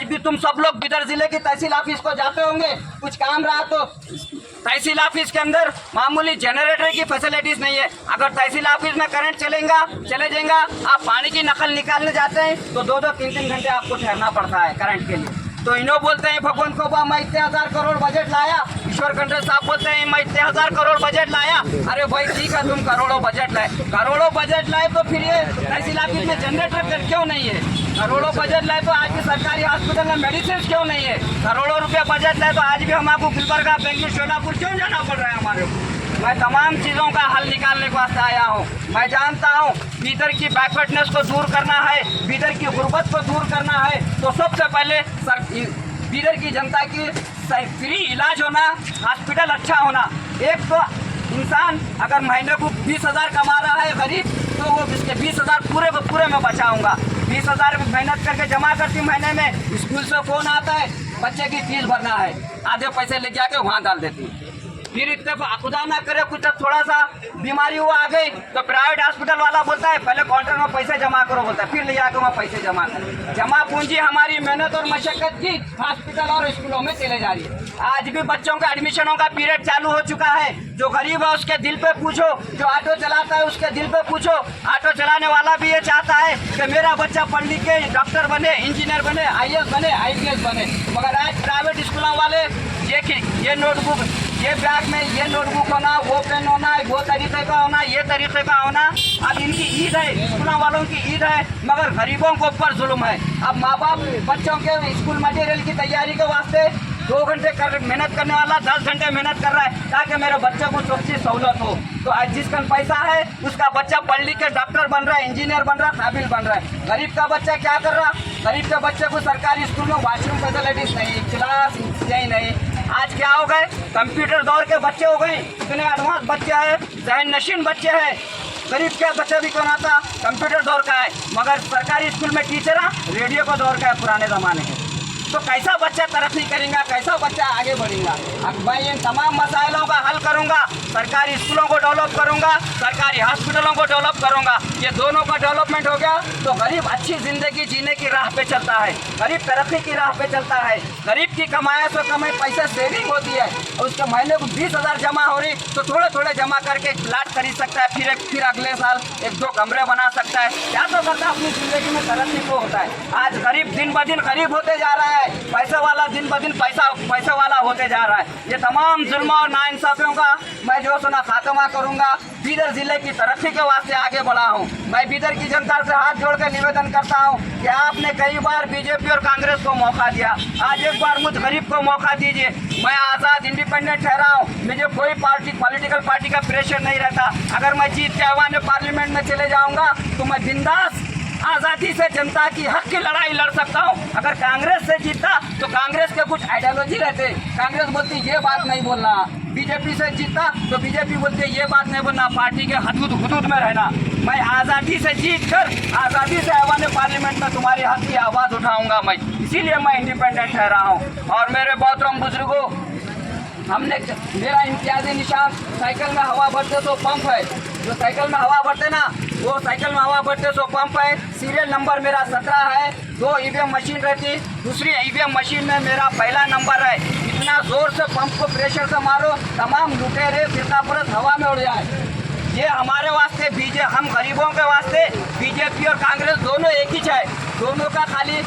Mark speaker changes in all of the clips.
Speaker 1: आज भी तुम सब लोग बिदर जिले की तहसील ऑफिस को जाते होंगे, कुछ काम रहा तो तहसील ऑफिस के अंदर मामूली जनरेटर की फैसिलिटीज नहीं है। अगर तहसील ऑफिस में करंट चले जाएगा, आप पानी की नकल निकालने जाते हैं तो 2-2 3-3 घंटे आपको ठहरना पड़ता है करंट के लिए। तो इन्हों बोलते हैं भगवंत को मैं इतने 1000 करोड़ बजट लाया, ईश्वर खंडे साहब बोलते हैं मैं इतने 1000 करोड़ बजट लाया। अरे भाई ठीक है, तुम करोड़ों बजट लाए तो फिर ये तहसील ऑफिस में जनरेटर क्यों नहीं है? करोड़ों बजट लाए तो आज भी सरकारी हॉस्पिटल में मेडिसिन क्यों नहीं है? करोड़ों रुपया बजट लाए तो आज भी हमको गुलबर्गा, बेंगलुरु, शोलापुर क्यों जाना पड़ रहा है हमारे को? मैं तमाम चीज़ों का हल निकालने के वास्ते आया हूँ। मैं जानता हूँ बीदर की बैकवर्डनेस को दूर करना है, बीदर की गुर्बत को दूर करना है, तो सबसे पहले बीदर की जनता की फ्री इलाज होना, हॉस्पिटल अच्छा होना। एक तो इंसान अगर महीने को 20,000 कमा रहा है गरीब, तो वो इसके 20,000 पूरे में बचाऊंगा। 20,000 मेहनत करके जमा करती महीने में, स्कूल से फ़ोन आता है बच्चे की फीस भरना है, आधे पैसे लेके आके वहाँ डाल देती। फिर इतने खुदा ना करे कुछ थोड़ा सा बीमारी हुआ आ गई तो प्राइवेट हॉस्पिटल वाला बोलता है पहले काउंटर में पैसे जमा करो, बोलता है, फिर ले जाकर वहाँ पैसे जमा करो। जमा पूंजी हमारी मेहनत और मशक्कत की हॉस्पिटल और स्कूलों में चले जा रही है। आज भी बच्चों का एडमिशनों का पीरियड चालू हो चुका है। जो गरीब है उसके दिल पे पूछो, जो ऑटो चलाता है उसके दिल पे पूछो। ऑटो चलाने वाला भी ये चाहता है कि मेरा बच्चा पढ़ लिख के डॉक्टर बने, इंजीनियर बने, IAS बने, IPS बने। मगर आज प्राइवेट स्कूलों वाले ये नोटबुक, ये बैग में ये नोटबुक होना, वो पेन होना, वो तरीके का होना, ये तरीके का होना। अब इनकी ईद है, स्कूलों वालों की ईद है, मगर गरीबों को ऊपर जुल्म है। अब माँ बाप बच्चों के स्कूल मटेरियल की तैयारी के वास्ते 2 घंटे मेहनत करने वाला 10 घंटे मेहनत कर रहा है ताकि मेरे बच्चे को अच्छी सहूलत हो। तो आज जिसका पैसा है उसका बच्चा पढ़ लिख के डॉक्टर बन रहा है, इंजीनियर बन रहा है, काबिल बन रहा है। गरीब का बच्चा क्या कर रहा? गरीब के बच्चे को सरकारी स्कूल में वॉशरूम फैसिलिटीज नहीं, क्लास यही नहीं। आज क्या हो गए, कंप्यूटर दौर के बच्चे हो गए, इतने एडवांस बच्चे हैं, जहन नशीन बच्चे हैं। गरीब के बच्चे भी कौन आता, कंप्यूटर दौर का है, मगर सरकारी स्कूल में टीचर रेडियो का दौर का है पुराने ज़माने के। तो कैसा बच्चा तरक्की करेगा, कैसा बच्चा आगे बढ़ेगा? अब मैं इन तमाम मसाइलों का हल करूंगा, सरकारी स्कूलों को डेवलप करूंगा, सरकारी हॉस्पिटलों को डेवलप करूंगा। ये दोनों का डेवलपमेंट हो गया तो गरीब अच्छी ज़िंदगी जीने की राह पे चलता है, गरीब तरक्की की राह पे चलता है। गरीब की कमाए से कमाई पैसे सेविंग होती है और उसके महीने को 20,000 जमा हो रही तो थोड़े थोड़े जमा करके एक प्लाट खरीद सकता है, फिर अगले साल 1-2 कमरे बना सकता है। क्या तो करता है, अपनी ज़िंदगी में तरक्की को होता है। आज गरीब दिन ब दिन गरीब होते जा रहा है, पैसे वाला दिन ब दिन पैसे वाला होते जा रहा है। ये तमाम जुल्म और नाइंसाफियों का मैं जो सुना खात्मा करूंगा। बीदर जिले की तरक्की के वास्ते आगे बढ़ा हूं। मैं बीदर की जनता से हाथ जोड़ कर निवेदन करता हूं कि आपने कई बार बीजेपी और कांग्रेस को मौका दिया, आज एक बार मुझ गरीब को मौका दीजिए। मैं आज़ाद इंडिपेंडेंट ठहरा हूँ, मुझे कोई पॉलिटिकल पार्टी का प्रेशर नहीं रहता। अगर मैं जीत के ऐवान पार्लियामेंट में चले जाऊँगा तो मैं बिंदास आज़ादी से जनता की हक की लड़ाई लड़ सकता हूँ। अगर कांग्रेस से जीता तो कांग्रेस के कुछ आइडियोलॉजी रहते, कांग्रेस बोलती ये बात नहीं बोलना। बीजेपी से जीता तो बीजेपी बोलती है ये बात नहीं बोलना, पार्टी के हदूद में रहना। मैं आज़ादी से जीत कर आज़ादी से ऐवान पार्लियामेंट में तुम्हारी हक की आवाज़ उठाऊंगा मैं, इसीलिए मैं इंडिपेंडेंट ठहरा हूँ। और मेरे मोहतरम बुजुर्गों, हमने मेरा इम्तियाजी निशान साइकिल में हवा भरते तो पंप है, जो साइकिल में हवा भरते ना वो साइकिल में हवा भरते सो पंप है। सीरियल नंबर मेरा 17 है, 2 EVM मशीन रहती, दूसरी EVM मशीन में मेरा पहला नंबर है। इतना जोर से पंप को प्रेशर से मारो तमाम लुटेरे फिरकापुरत हवा में उड़ जाए। ये हमारे वास्ते हम गरीबों के वास्ते बीजेपी और कांग्रेस दोनों एक ही है, दोनों का खाली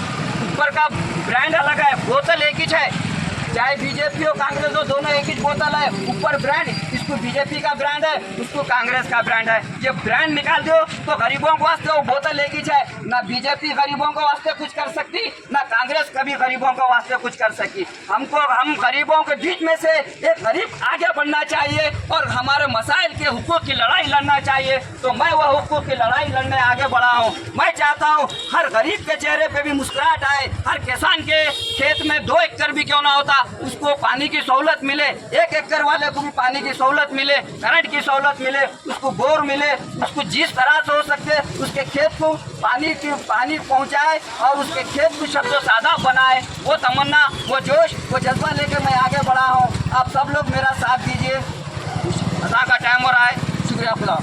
Speaker 1: ऊपर का ब्रांड अलग है, बोतल एक ही है। चाहे बीजेपी और कांग्रेस हो, दोनों एक ही बोतल है, ऊपर ब्रांड, इसको बीजेपी का ब्रांड है, उसको कांग्रेस का ब्रांड है। ये ब्रांड निकाल दो तो गरीबों के वास्ते वो बोतल एक ही है। ना बीजेपी गरीबों के वास्ते कुछ कर सकती, ना कांग्रेस कभी गरीबों के वास्ते कुछ कर सकी। हम गरीबों के बीच में से एक गरीब आगे बढ़ना चाहिए और हमारे मसाइल के हुकूक की लड़ाई लड़ना चाहिए। तो मैं वह हुकूक की लड़ाई लड़ने आगे बढ़ा हूँ। मैं चाहता हूँ हर गरीब के चेहरे पे भी मुस्कुराहट आए, हर किसान के खेत में 2 एकड़ भी क्यों ना होता उसको पानी की सहूलत मिले, 1 एकड़ वाले को भी पानी की सहूलत मिले, करंट की सहूलत मिले, उसको बोर मिले, उसको जिस तरह से हो सकते उसके खेत को पानी पहुंचाए और उसके खेत को शब्दों सादा बनाए। वो तमन्ना, वो जोश, वो जज्बा लेकर मैं आगे बढ़ा हूँ। आप सब लोग मेरा साथ दीजिए। अदा का टाइम हो रहा है। शुक्रिया खुदा।